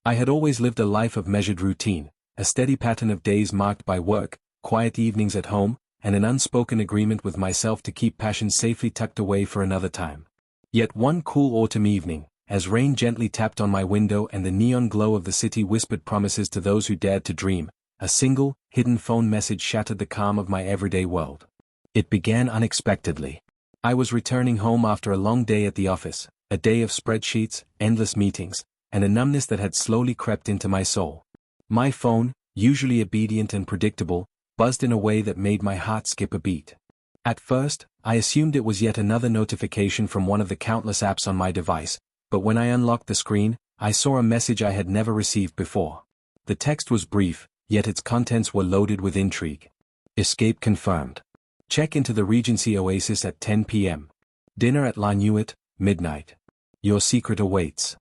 I had always lived a life of measured routine, a steady pattern of days marked by work, quiet evenings at home, and an unspoken agreement with myself to keep passion safely tucked away for another time. Yet one cool autumn evening, as rain gently tapped on my window and the neon glow of the city whispered promises to those who dared to dream, a single, hidden phone message shattered the calm of my everyday world. It began unexpectedly. I was returning home after a long day at the office, a day of spreadsheets, endless meetings, and a numbness that had slowly crept into my soul. My phone, usually obedient and predictable, buzzed in a way that made my heart skip a beat. At first, I assumed it was yet another notification from one of the countless apps on my device, but when I unlocked the screen, I saw a message I had never received before. The text was brief, yet its contents were loaded with intrigue. Escape confirmed. Check into the Regency Oasis at 10 p.m. Dinner at La Nuit, midnight. Your secret awaits.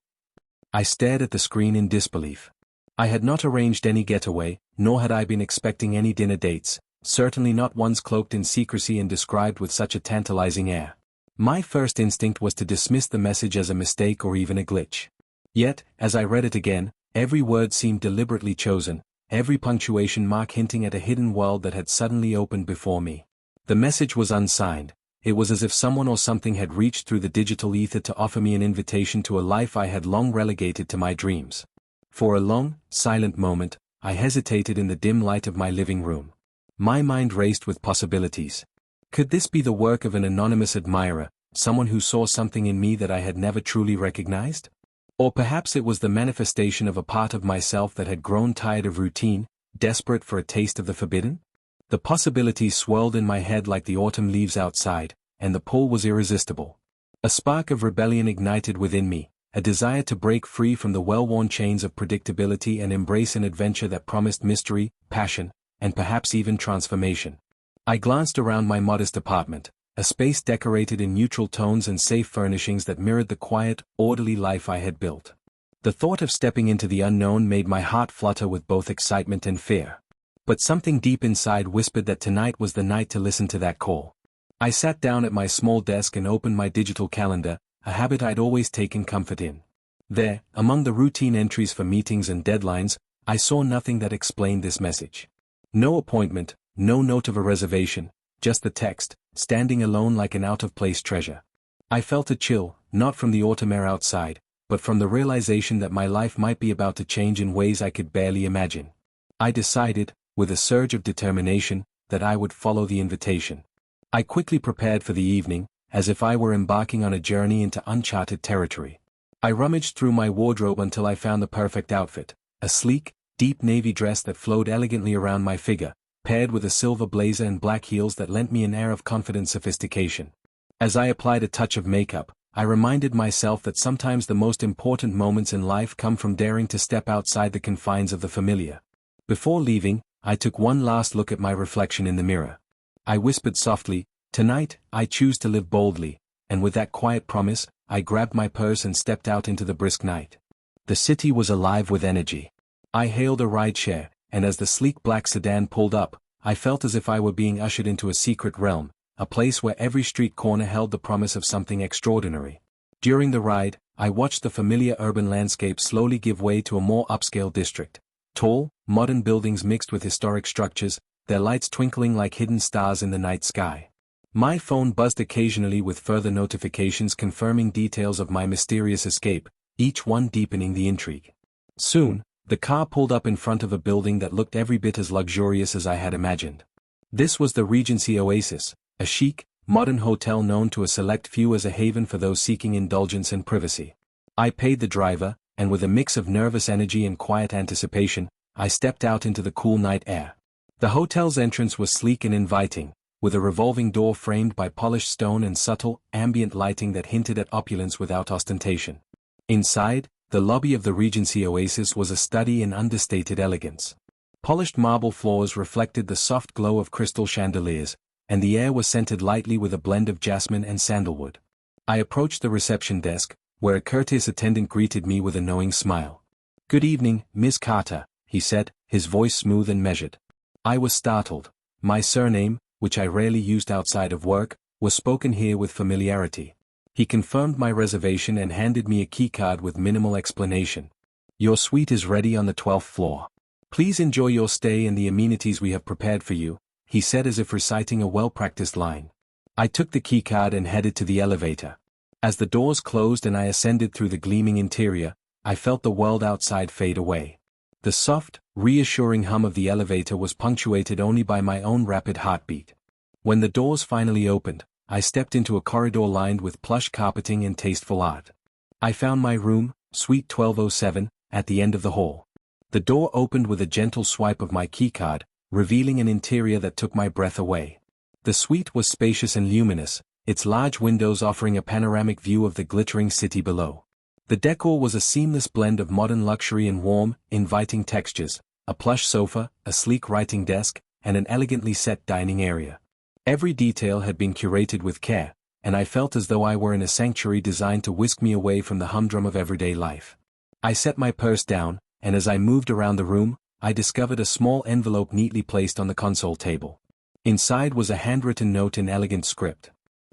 I stared at the screen in disbelief. I had not arranged any getaway, nor had I been expecting any dinner dates, certainly not ones cloaked in secrecy and described with such a tantalizing air. My first instinct was to dismiss the message as a mistake or even a glitch. Yet, as I read it again, every word seemed deliberately chosen, every punctuation mark hinting at a hidden world that had suddenly opened before me. The message was unsigned. It was as if someone or something had reached through the digital ether to offer me an invitation to a life I had long relegated to my dreams. For a long, silent moment, I hesitated in the dim light of my living room. My mind raced with possibilities. Could this be the work of an anonymous admirer, someone who saw something in me that I had never truly recognized? Or perhaps it was the manifestation of a part of myself that had grown tired of routine, desperate for a taste of the forbidden? The possibilities swirled in my head like the autumn leaves outside, and the pull was irresistible. A spark of rebellion ignited within me, a desire to break free from the well-worn chains of predictability and embrace an adventure that promised mystery, passion, and perhaps even transformation. I glanced around my modest apartment, a space decorated in neutral tones and safe furnishings that mirrored the quiet, orderly life I had built. The thought of stepping into the unknown made my heart flutter with both excitement and fear. But something deep inside whispered that tonight was the night to listen to that call. I sat down at my small desk and opened my digital calendar, a habit I'd always taken comfort in. There, among the routine entries for meetings and deadlines, I saw nothing that explained this message. No appointment, no note of a reservation, just the text, standing alone like an out-of-place treasure. I felt a chill, not from the autumn air outside, but from the realization that my life might be about to change in ways I could barely imagine. I decided, with a surge of determination, that I would follow the invitation. I quickly prepared for the evening, as if I were embarking on a journey into uncharted territory. I rummaged through my wardrobe until I found the perfect outfit, a sleek, deep navy dress that flowed elegantly around my figure, paired with a silver blazer and black heels that lent me an air of confident sophistication. As I applied a touch of makeup, I reminded myself that sometimes the most important moments in life come from daring to step outside the confines of the familiar. Before leaving, I took one last look at my reflection in the mirror. I whispered softly, "Tonight, I choose to live boldly," and with that quiet promise, I grabbed my purse and stepped out into the brisk night. The city was alive with energy. I hailed a rideshare, and as the sleek black sedan pulled up, I felt as if I were being ushered into a secret realm, a place where every street corner held the promise of something extraordinary. During the ride, I watched the familiar urban landscape slowly give way to a more upscale district. Tall, modern buildings mixed with historic structures, their lights twinkling like hidden stars in the night sky. My phone buzzed occasionally with further notifications confirming details of my mysterious escape, each one deepening the intrigue. Soon, the car pulled up in front of a building that looked every bit as luxurious as I had imagined. This was the Regency Oasis, a chic, modern hotel known to a select few as a haven for those seeking indulgence and privacy. I paid the driver, and with a mix of nervous energy and quiet anticipation, I stepped out into the cool night air. The hotel's entrance was sleek and inviting, with a revolving door framed by polished stone and subtle, ambient lighting that hinted at opulence without ostentation. Inside, the lobby of the Regency Oasis was a study in understated elegance. Polished marble floors reflected the soft glow of crystal chandeliers, and the air was scented lightly with a blend of jasmine and sandalwood. I approached the reception desk, where a courteous attendant greeted me with a knowing smile. "Good evening, Miss Carter," he said, his voice smooth and measured. I was startled. My surname, which I rarely used outside of work, was spoken here with familiarity. He confirmed my reservation and handed me a keycard with minimal explanation. Your suite is ready on the 12th floor. Please enjoy your stay and the amenities we have prepared for you, he said as if reciting a well-practiced line. I took the keycard and headed to the elevator. As the doors closed and I ascended through the gleaming interior, I felt the world outside fade away. The soft, reassuring hum of the elevator was punctuated only by my own rapid heartbeat. When the doors finally opened, I stepped into a corridor lined with plush carpeting and tasteful art. I found my room, Suite 1207, at the end of the hall. The door opened with a gentle swipe of my keycard, revealing an interior that took my breath away. The suite was spacious and luminous, its large windows offering a panoramic view of the glittering city below. The decor was a seamless blend of modern luxury and warm, inviting textures, a plush sofa, a sleek writing desk, and an elegantly set dining area. Every detail had been curated with care, and I felt as though I were in a sanctuary designed to whisk me away from the humdrum of everyday life. I set my purse down, and as I moved around the room, I discovered a small envelope neatly placed on the console table. Inside was a handwritten note in elegant script.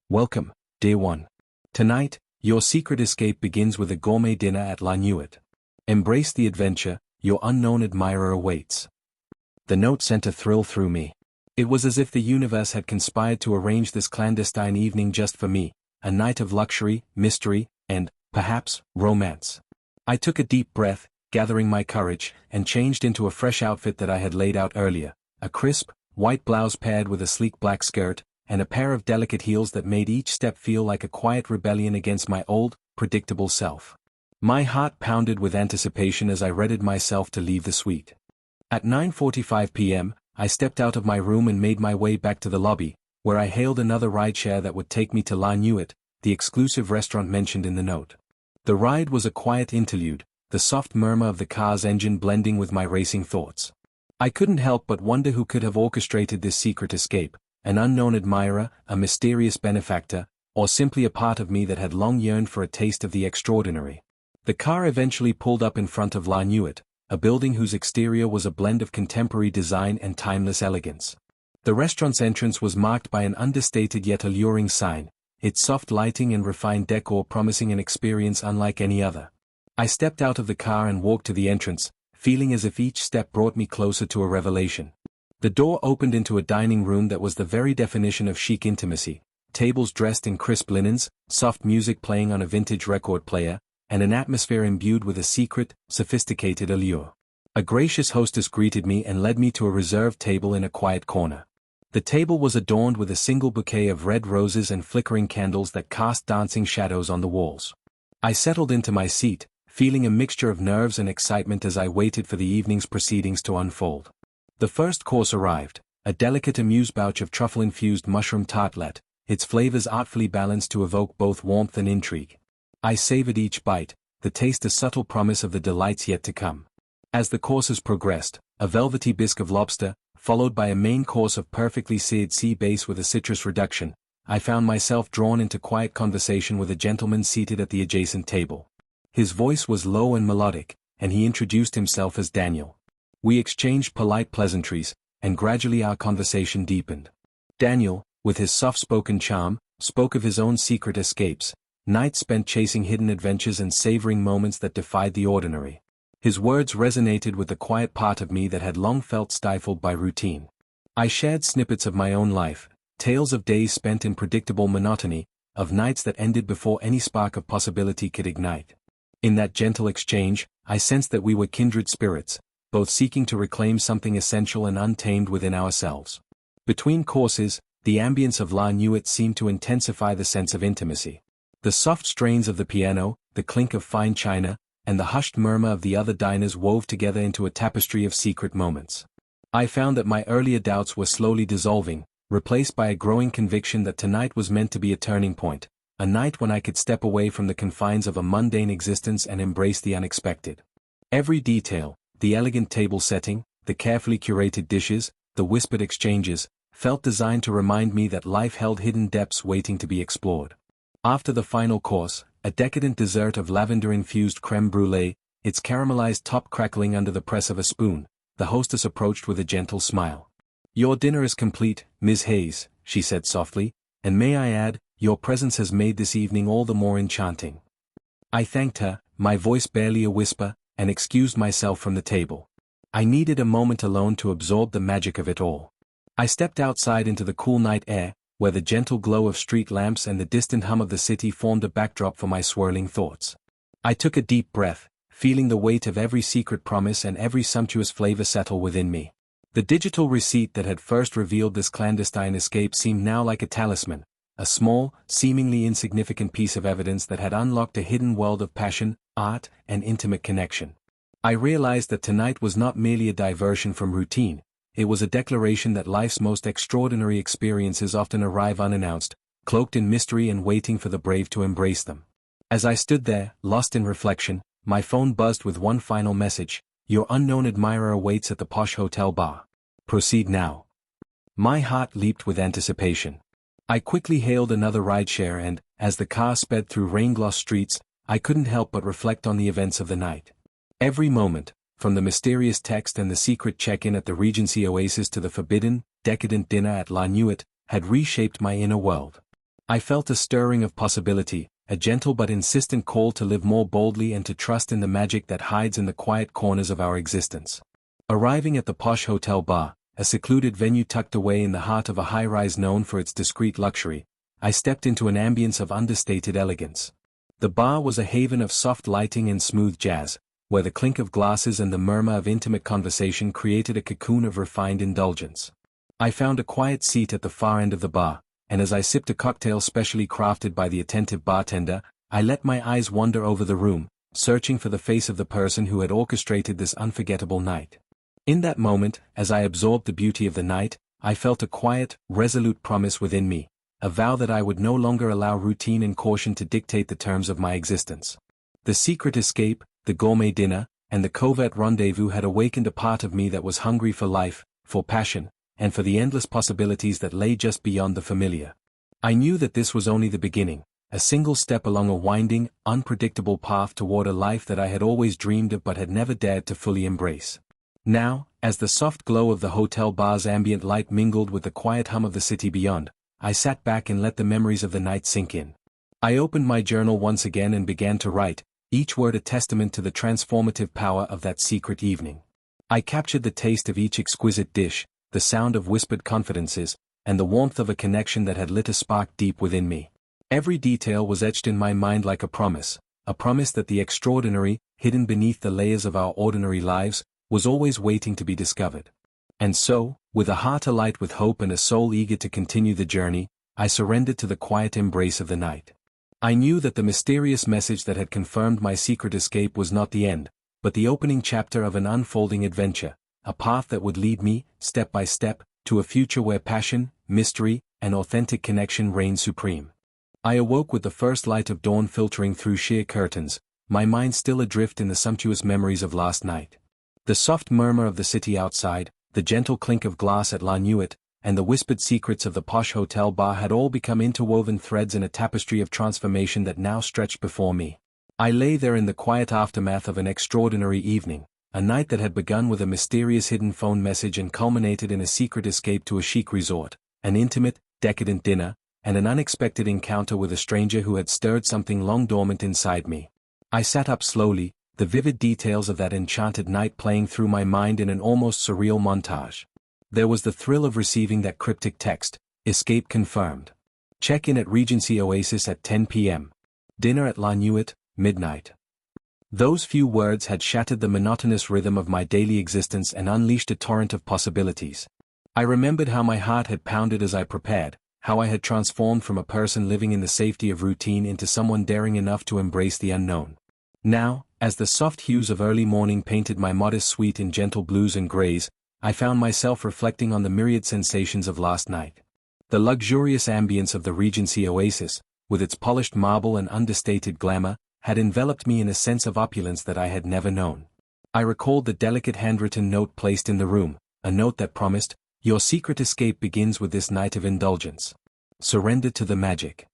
Welcome, dear one. Tonight, your secret escape begins with a gourmet dinner at La Nuit. Embrace the adventure, your unknown admirer awaits. The note sent a thrill through me. It was as if the universe had conspired to arrange this clandestine evening just for me, a night of luxury, mystery, and, perhaps, romance. I took a deep breath, gathering my courage, and changed into a fresh outfit that I had laid out earlier, a crisp, white blouse paired with a sleek black skirt, and a pair of delicate heels that made each step feel like a quiet rebellion against my old, predictable self. My heart pounded with anticipation as I readied myself to leave the suite. At 9:45 p.m., I stepped out of my room and made my way back to the lobby, where I hailed another rideshare that would take me to La Nuit, the exclusive restaurant mentioned in the note. The ride was a quiet interlude, the soft murmur of the car's engine blending with my racing thoughts. I couldn't help but wonder who could have orchestrated this secret escape, an unknown admirer, a mysterious benefactor, or simply a part of me that had long yearned for a taste of the extraordinary. The car eventually pulled up in front of La Nuit, a building whose exterior was a blend of contemporary design and timeless elegance. The restaurant's entrance was marked by an understated yet alluring sign, its soft lighting and refined decor promising an experience unlike any other. I stepped out of the car and walked to the entrance, feeling as if each step brought me closer to a revelation. The door opened into a dining room that was the very definition of chic intimacy, tables dressed in crisp linens, soft music playing on a vintage record player, and an atmosphere imbued with a secret, sophisticated allure. A gracious hostess greeted me and led me to a reserved table in a quiet corner. The table was adorned with a single bouquet of red roses and flickering candles that cast dancing shadows on the walls. I settled into my seat, feeling a mixture of nerves and excitement as I waited for the evening's proceedings to unfold. The first course arrived, a delicate amuse-bouche of truffle-infused mushroom tartlet, its flavors artfully balanced to evoke both warmth and intrigue. I savored each bite, the taste a subtle promise of the delights yet to come. As the courses progressed, a velvety bisque of lobster, followed by a main course of perfectly seared sea bass with a citrus reduction, I found myself drawn into quiet conversation with a gentleman seated at the adjacent table. His voice was low and melodic, and he introduced himself as Daniel. We exchanged polite pleasantries, and gradually our conversation deepened. Daniel, with his soft-spoken charm, spoke of his own secret escapes, nights spent chasing hidden adventures and savoring moments that defied the ordinary. His words resonated with the quiet part of me that had long felt stifled by routine. I shared snippets of my own life, tales of days spent in predictable monotony, of nights that ended before any spark of possibility could ignite. In that gentle exchange, I sensed that we were kindred spirits, both seeking to reclaim something essential and untamed within ourselves. Between courses, the ambience of La Nuit seemed to intensify the sense of intimacy. The soft strains of the piano, the clink of fine china, and the hushed murmur of the other diners wove together into a tapestry of secret moments. I found that my earlier doubts were slowly dissolving, replaced by a growing conviction that tonight was meant to be a turning point, a night when I could step away from the confines of a mundane existence and embrace the unexpected. Every detail, the elegant table setting, the carefully curated dishes, the whispered exchanges, felt designed to remind me that life held hidden depths waiting to be explored. After the final course, a decadent dessert of lavender-infused crème brûlée, its caramelized top crackling under the press of a spoon, the hostess approached with a gentle smile. "Your dinner is complete, Ms. Hayes," she said softly, "and may I add, your presence has made this evening all the more enchanting." I thanked her, my voice barely a whisper, and excused myself from the table. I needed a moment alone to absorb the magic of it all. I stepped outside into the cool night air, where the gentle glow of street lamps and the distant hum of the city formed a backdrop for my swirling thoughts. I took a deep breath, feeling the weight of every secret promise and every sumptuous flavor settle within me. The digital receipt that had first revealed this clandestine escape seemed now like a talisman, a small, seemingly insignificant piece of evidence that had unlocked a hidden world of passion, art, and intimate connection. I realized that tonight was not merely a diversion from routine, it was a declaration that life's most extraordinary experiences often arrive unannounced, cloaked in mystery and waiting for the brave to embrace them. As I stood there, lost in reflection, my phone buzzed with one final message: "Your unknown admirer awaits at the posh hotel bar. Proceed now." My heart leaped with anticipation. I quickly hailed another rideshare and, as the car sped through rain-glossed streets, I couldn't help but reflect on the events of the night. Every moment, from the mysterious text and the secret check-in at the Regency Oasis to the forbidden, decadent dinner at La Nuit, had reshaped my inner world. I felt a stirring of possibility, a gentle but insistent call to live more boldly and to trust in the magic that hides in the quiet corners of our existence. Arriving at the posh hotel bar, a secluded venue tucked away in the heart of a high-rise known for its discreet luxury, I stepped into an ambience of understated elegance. The bar was a haven of soft lighting and smooth jazz, where the clink of glasses and the murmur of intimate conversation created a cocoon of refined indulgence. I found a quiet seat at the far end of the bar, and as I sipped a cocktail specially crafted by the attentive bartender, I let my eyes wander over the room, searching for the face of the person who had orchestrated this unforgettable night. In that moment, as I absorbed the beauty of the night, I felt a quiet, resolute promise within me, a vow that I would no longer allow routine and caution to dictate the terms of my existence. The secret escape, the gourmet dinner, and the covert rendezvous had awakened a part of me that was hungry for life, for passion, and for the endless possibilities that lay just beyond the familiar. I knew that this was only the beginning, a single step along a winding, unpredictable path toward a life that I had always dreamed of but had never dared to fully embrace. Now, as the soft glow of the hotel bar's ambient light mingled with the quiet hum of the city beyond, I sat back and let the memories of the night sink in. I opened my journal once again and began to write, each word a testament to the transformative power of that secret evening. I captured the taste of each exquisite dish, the sound of whispered confidences, and the warmth of a connection that had lit a spark deep within me. Every detail was etched in my mind like a promise that the extraordinary, hidden beneath the layers of our ordinary lives, was always waiting to be discovered. And so, with a heart alight with hope and a soul eager to continue the journey, I surrendered to the quiet embrace of the night. I knew that the mysterious message that had confirmed my secret escape was not the end, but the opening chapter of an unfolding adventure, a path that would lead me, step by step, to a future where passion, mystery, and authentic connection reigned supreme. I awoke with the first light of dawn filtering through sheer curtains, my mind still adrift in the sumptuous memories of last night. The soft murmur of the city outside, the gentle clink of glass at La Nuit, and the whispered secrets of the posh hotel bar had all become interwoven threads in a tapestry of transformation that now stretched before me. I lay there in the quiet aftermath of an extraordinary evening, a night that had begun with a mysterious hidden phone message and culminated in a secret escape to a chic resort, an intimate, decadent dinner, and an unexpected encounter with a stranger who had stirred something long dormant inside me. I sat up slowly, the vivid details of that enchanted night playing through my mind in an almost surreal montage. There was the thrill of receiving that cryptic text, "Escape confirmed. Check-in at Regency Oasis at 10 p.m. Dinner at La Nuit, midnight." Those few words had shattered the monotonous rhythm of my daily existence and unleashed a torrent of possibilities. I remembered how my heart had pounded as I prepared, how I had transformed from a person living in the safety of routine into someone daring enough to embrace the unknown. Now, as the soft hues of early morning painted my modest suite in gentle blues and grays, I found myself reflecting on the myriad sensations of last night. The luxurious ambience of the Regency Oasis, with its polished marble and understated glamour, had enveloped me in a sense of opulence that I had never known. I recalled the delicate handwritten note placed in the room, a note that promised, "Your secret escape begins with this night of indulgence. Surrender to the magic."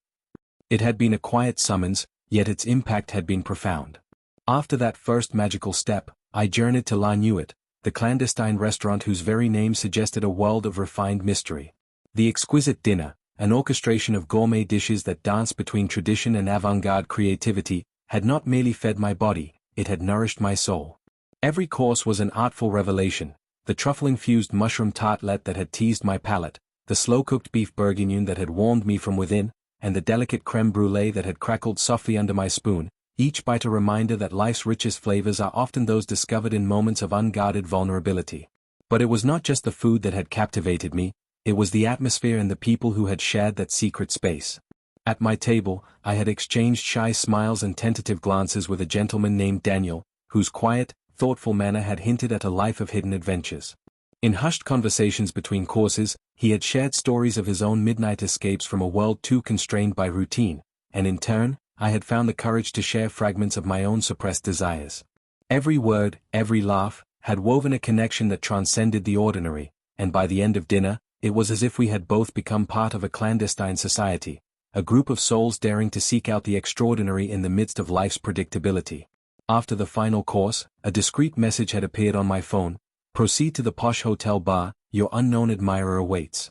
It had been a quiet summons, yet its impact had been profound. After that first magical step, I journeyed to La Nuit, the clandestine restaurant whose very name suggested a world of refined mystery. The exquisite dinner, an orchestration of gourmet dishes that danced between tradition and avant-garde creativity, had not merely fed my body, it had nourished my soul. Every course was an artful revelation: the truffle-infused mushroom tartlet that had teased my palate, the slow-cooked beef bourguignon that had warmed me from within, and the delicate crème brûlée that had crackled softly under my spoon, each bite a reminder that life's richest flavors are often those discovered in moments of unguarded vulnerability. But it was not just the food that had captivated me, it was the atmosphere and the people who had shared that secret space. At my table, I had exchanged shy smiles and tentative glances with a gentleman named Daniel, whose quiet, thoughtful manner had hinted at a life of hidden adventures. In hushed conversations between courses, he had shared stories of his own midnight escapes from a world too constrained by routine, and in turn, I had found the courage to share fragments of my own suppressed desires. Every word, every laugh, had woven a connection that transcended the ordinary, and by the end of dinner, it was as if we had both become part of a clandestine society, a group of souls daring to seek out the extraordinary in the midst of life's predictability. After the final course, a discreet message had appeared on my phone: "Proceed to the posh hotel bar, your unknown admirer awaits."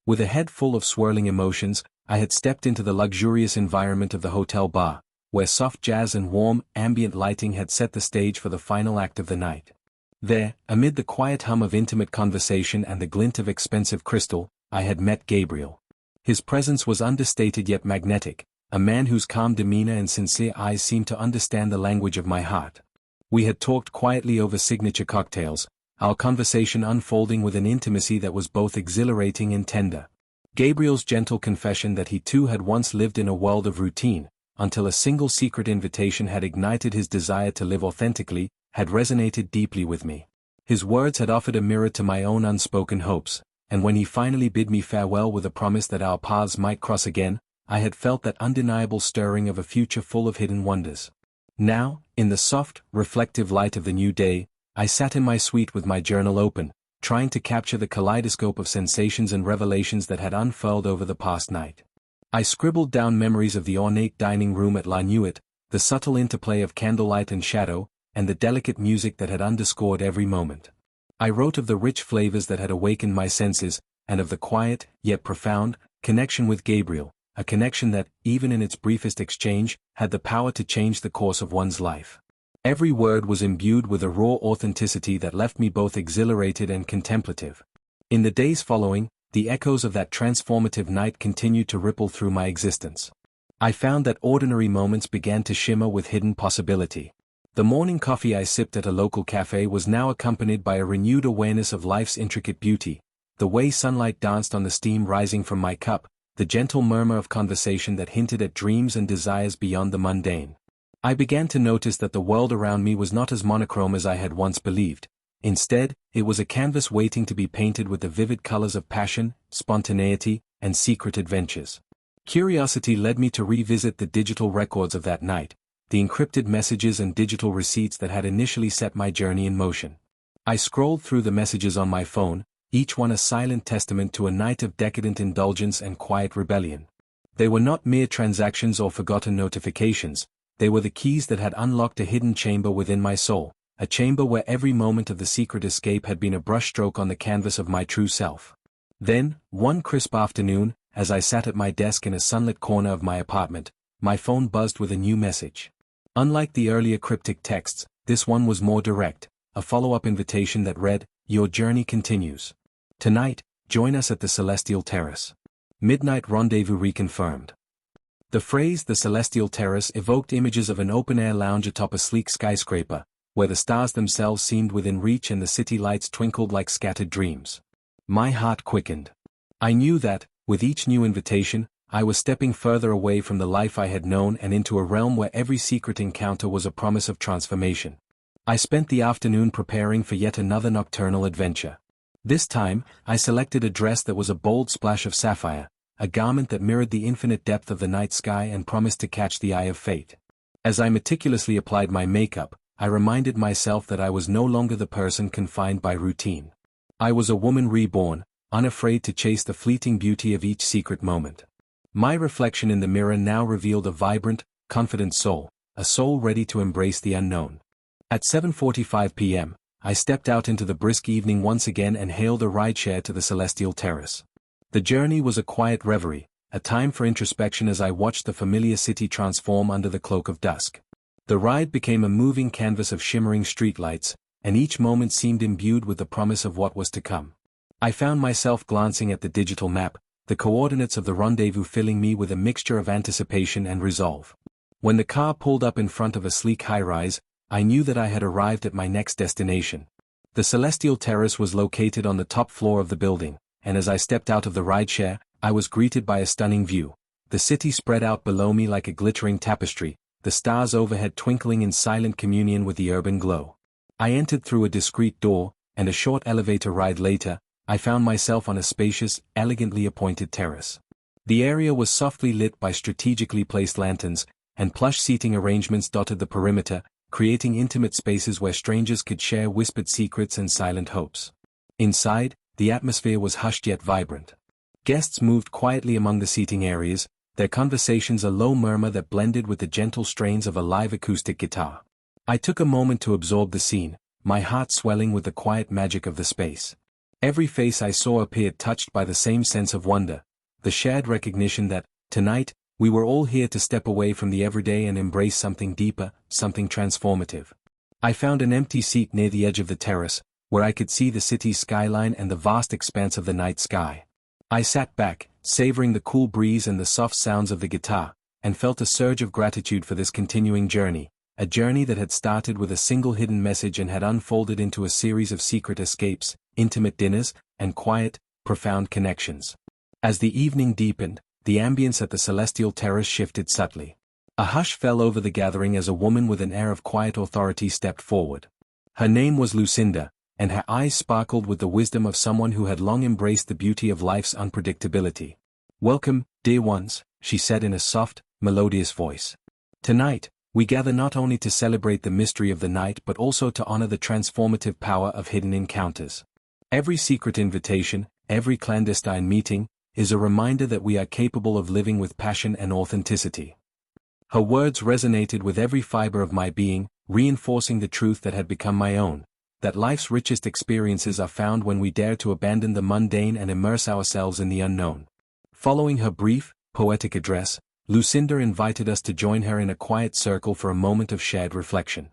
With a head full of swirling emotions, I had stepped into the luxurious environment of the hotel bar, where soft jazz and warm, ambient lighting had set the stage for the final act of the night. There, amid the quiet hum of intimate conversation and the glint of expensive crystal, I had met Gabriel. His presence was understated yet magnetic, a man whose calm demeanor and sincere eyes seemed to understand the language of my heart. We had talked quietly over signature cocktails, our conversation unfolding with an intimacy that was both exhilarating and tender. Gabriel's gentle confession that he too had once lived in a world of routine, until a single secret invitation had ignited his desire to live authentically, had resonated deeply with me. His words had offered a mirror to my own unspoken hopes, and when he finally bid me farewell with a promise that our paths might cross again, I had felt that undeniable stirring of a future full of hidden wonders. Now, in the soft, reflective light of the new day, I sat in my suite with my journal open, trying to capture the kaleidoscope of sensations and revelations that had unfurled over the past night. I scribbled down memories of the ornate dining room at La Nuit, the subtle interplay of candlelight and shadow, and the delicate music that had underscored every moment. I wrote of the rich flavors that had awakened my senses, and of the quiet, yet profound, connection with Gabriel, a connection that, even in its briefest exchange, had the power to change the course of one's life. Every word was imbued with a raw authenticity that left me both exhilarated and contemplative. In the days following, the echoes of that transformative night continued to ripple through my existence. I found that ordinary moments began to shimmer with hidden possibility. The morning coffee I sipped at a local cafe was now accompanied by a renewed awareness of life's intricate beauty, the way sunlight danced on the steam rising from my cup, the gentle murmur of conversation that hinted at dreams and desires beyond the mundane. I began to notice that the world around me was not as monochrome as I had once believed. Instead, it was a canvas waiting to be painted with the vivid colors of passion, spontaneity, and secret adventures. Curiosity led me to revisit the digital records of that night, the encrypted messages and digital receipts that had initially set my journey in motion. I scrolled through the messages on my phone, each one a silent testament to a night of decadent indulgence and quiet rebellion. They were not mere transactions or forgotten notifications, they were the keys that had unlocked a hidden chamber within my soul, a chamber where every moment of the secret escape had been a brushstroke on the canvas of my true self. Then, one crisp afternoon, as I sat at my desk in a sunlit corner of my apartment, my phone buzzed with a new message. Unlike the earlier cryptic texts, this one was more direct, a follow-up invitation that read, "Your journey continues. Tonight, join us at the Celestial Terrace. Midnight rendezvous reconfirmed." The phrase "the Celestial Terrace" evoked images of an open-air lounge atop a sleek skyscraper, where the stars themselves seemed within reach and the city lights twinkled like scattered dreams. My heart quickened. I knew that, with each new invitation, I was stepping further away from the life I had known and into a realm where every secret encounter was a promise of transformation. I spent the afternoon preparing for yet another nocturnal adventure. This time, I selected a dress that was a bold splash of sapphire, a garment that mirrored the infinite depth of the night sky and promised to catch the eye of fate. As I meticulously applied my makeup, I reminded myself that I was no longer the person confined by routine. I was a woman reborn, unafraid to chase the fleeting beauty of each secret moment. My reflection in the mirror now revealed a vibrant, confident soul, a soul ready to embrace the unknown. At 7:45 p.m., I stepped out into the brisk evening once again and hailed a rideshare to the Celestial Terrace. The journey was a quiet reverie, a time for introspection as I watched the familiar city transform under the cloak of dusk. The ride became a moving canvas of shimmering streetlights, and each moment seemed imbued with the promise of what was to come. I found myself glancing at the digital map, the coordinates of the rendezvous filling me with a mixture of anticipation and resolve. When the car pulled up in front of a sleek high-rise, I knew that I had arrived at my next destination. The Celestial Terrace was located on the top floor of the building, and as I stepped out of the rideshare, I was greeted by a stunning view. The city spread out below me like a glittering tapestry, the stars overhead twinkling in silent communion with the urban glow. I entered through a discreet door, and a short elevator ride later, I found myself on a spacious, elegantly appointed terrace. The area was softly lit by strategically placed lanterns, and plush seating arrangements dotted the perimeter, creating intimate spaces where strangers could share whispered secrets and silent hopes. Inside, the atmosphere was hushed yet vibrant. Guests moved quietly among the seating areas, their conversations a low murmur that blended with the gentle strains of a live acoustic guitar. I took a moment to absorb the scene, my heart swelling with the quiet magic of the space. Every face I saw appeared touched by the same sense of wonder, the shared recognition that, tonight, we were all here to step away from the everyday and embrace something deeper, something transformative. I found an empty seat near the edge of the terrace, where I could see the city's skyline and the vast expanse of the night sky. I sat back, savoring the cool breeze and the soft sounds of the guitar, and felt a surge of gratitude for this continuing journey, a journey that had started with a single hidden message and had unfolded into a series of secret escapes, intimate dinners, and quiet, profound connections. As the evening deepened, the ambience at the Celestial Terrace shifted subtly. A hush fell over the gathering as a woman with an air of quiet authority stepped forward. Her name was Lucinda, and her eyes sparkled with the wisdom of someone who had long embraced the beauty of life's unpredictability. "Welcome, dear ones," she said in a soft, melodious voice. "Tonight, we gather not only to celebrate the mystery of the night but also to honor the transformative power of hidden encounters. Every secret invitation, every clandestine meeting, is a reminder that we are capable of living with passion and authenticity." Her words resonated with every fiber of my being, reinforcing the truth that had become my own, that life's richest experiences are found when we dare to abandon the mundane and immerse ourselves in the unknown. Following her brief, poetic address, Lucinda invited us to join her in a quiet circle for a moment of shared reflection.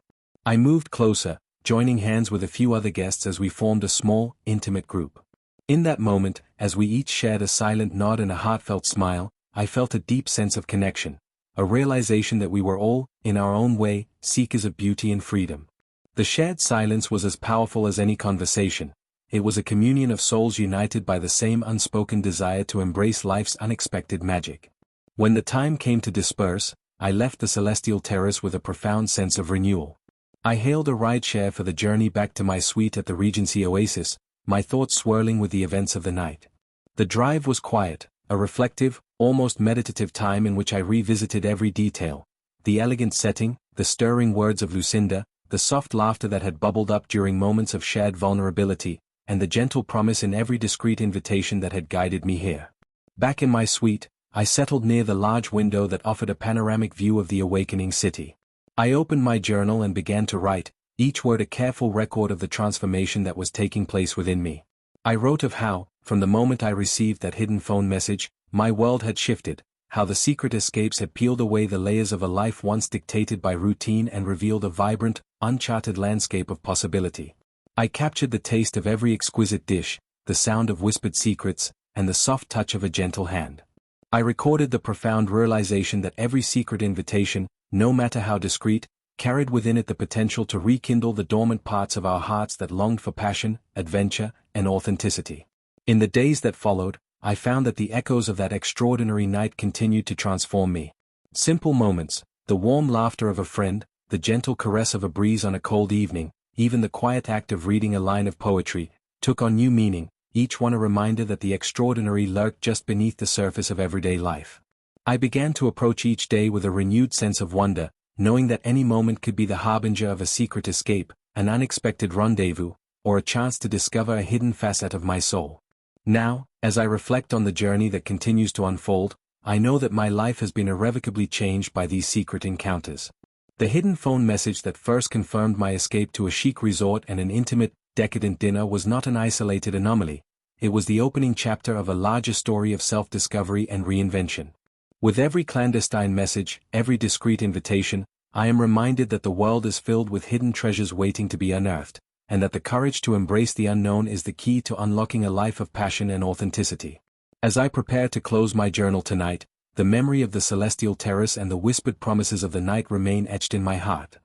I moved closer, joining hands with a few other guests as we formed a small, intimate group. In that moment, as we each shared a silent nod and a heartfelt smile, I felt a deep sense of connection, a realization that we were all, in our own way, seekers of beauty and freedom. The shared silence was as powerful as any conversation. It was a communion of souls united by the same unspoken desire to embrace life's unexpected magic. When the time came to disperse, I left the Celestial Terrace with a profound sense of renewal. I hailed a rideshare for the journey back to my suite at the Regency Oasis, my thoughts swirling with the events of the night. The drive was quiet, a reflective, almost meditative time in which I revisited every detail: the elegant setting, the stirring words of Lucinda, the soft laughter that had bubbled up during moments of shared vulnerability, and the gentle promise in every discreet invitation that had guided me here. Back in my suite, I settled near the large window that offered a panoramic view of the awakening city. I opened my journal and began to write, each word a careful record of the transformation that was taking place within me. I wrote of how, from the moment I received that hidden phone message, my world had shifted, how the secret escapes had peeled away the layers of a life once dictated by routine and revealed a vibrant, uncharted landscape of possibility. I captured the taste of every exquisite dish, the sound of whispered secrets, and the soft touch of a gentle hand. I recorded the profound realization that every secret invitation, no matter how discreet, carried within it the potential to rekindle the dormant parts of our hearts that longed for passion, adventure, and authenticity. In the days that followed, I found that the echoes of that extraordinary night continued to transform me. Simple moments, the warm laughter of a friend, the gentle caress of a breeze on a cold evening, even the quiet act of reading a line of poetry, took on new meaning, each one a reminder that the extraordinary lurked just beneath the surface of everyday life. I began to approach each day with a renewed sense of wonder, knowing that any moment could be the harbinger of a secret escape, an unexpected rendezvous, or a chance to discover a hidden facet of my soul. Now, as I reflect on the journey that continues to unfold, I know that my life has been irrevocably changed by these secret encounters. The hidden phone message that first confirmed my escape to a chic resort and an intimate, decadent dinner was not an isolated anomaly. It was the opening chapter of a larger story of self-discovery and reinvention. With every clandestine message, every discreet invitation, I am reminded that the world is filled with hidden treasures waiting to be unearthed, and that the courage to embrace the unknown is the key to unlocking a life of passion and authenticity. As I prepare to close my journal tonight, the memory of the celestial terrace and the whispered promises of the night remain etched in my heart.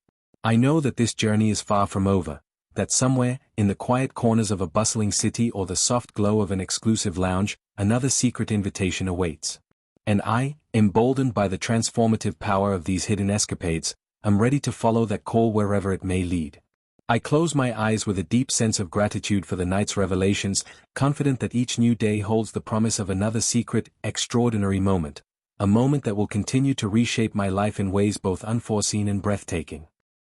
I know that this journey is far from over, that somewhere, in the quiet corners of a bustling city or the soft glow of an exclusive lounge, another secret invitation awaits. And I, emboldened by the transformative power of these hidden escapades, am ready to follow that call wherever it may lead. I close my eyes with a deep sense of gratitude for the night's revelations, confident that each new day holds the promise of another secret, extraordinary moment, a moment that will continue to reshape my life in ways both unforeseen and breathtaking.